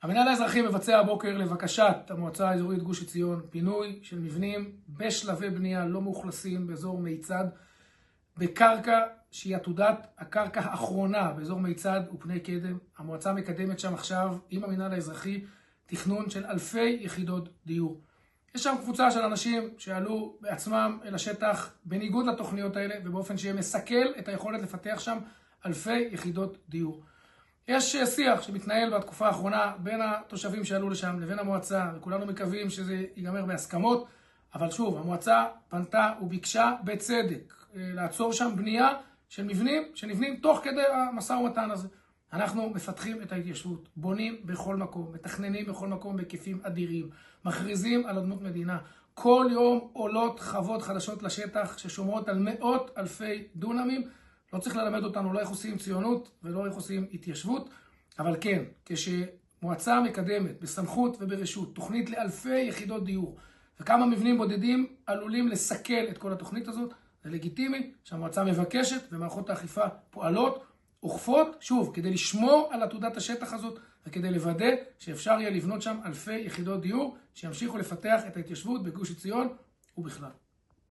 המינהל האזרחי מבצע הבוקר לבקשת המועצה האזורית גוש עציון פינוי של מבנים בשלבי בנייה לא מאוכלסים באזור מיצד בקרקע שהיא עתודת הקרקע האחרונה באזור מיצד ופני קדם. המועצה מקדמת שם עכשיו עם המינהל האזרחי תכנון של אלפי יחידות דיור. יש שם קבוצה של אנשים שעלו בעצמם אל השטח בניגוד לתוכניות האלה ובאופן שמסכל את היכולת לפתח שם אלפי יחידות דיור. יש שיח שמתנהל בתקופה האחרונה בין התושבים שעלו לשם לבין המועצה, וכולנו מקווים שזה ייגמר בהסכמות, אבל שוב, המועצה פנתה וביקשה בצדק לעצור שם בנייה של מבנים שנבנים תוך כדי המשא ומתן הזה. אנחנו מפתחים את ההתיישבות, בונים בכל מקום, מתכננים בכל מקום בהיקפים אדירים, מכריזים על אדמות מדינה. כל יום עולות חוות חדשות לשטח ששומרות על מאות אלפי דונמים. לא צריך ללמד אותנו לא איך עושים ציונות ולא איך עושים התיישבות, אבל כן, כשמועצה מקדמת בסמכות וברשות תוכנית לאלפי יחידות דיור, וכמה מבנים בודדים עלולים לסכל את כל התוכנית הזאת, זה לגיטימי שהמועצה מבקשת ומערכות האכיפה פועלות, אוכפות, שוב, כדי לשמור על עתודת השטח הזאת, וכדי לוודא שאפשר יהיה לבנות שם אלפי יחידות דיור, שימשיכו לפתח את ההתיישבות בגוש עציון ובכלל.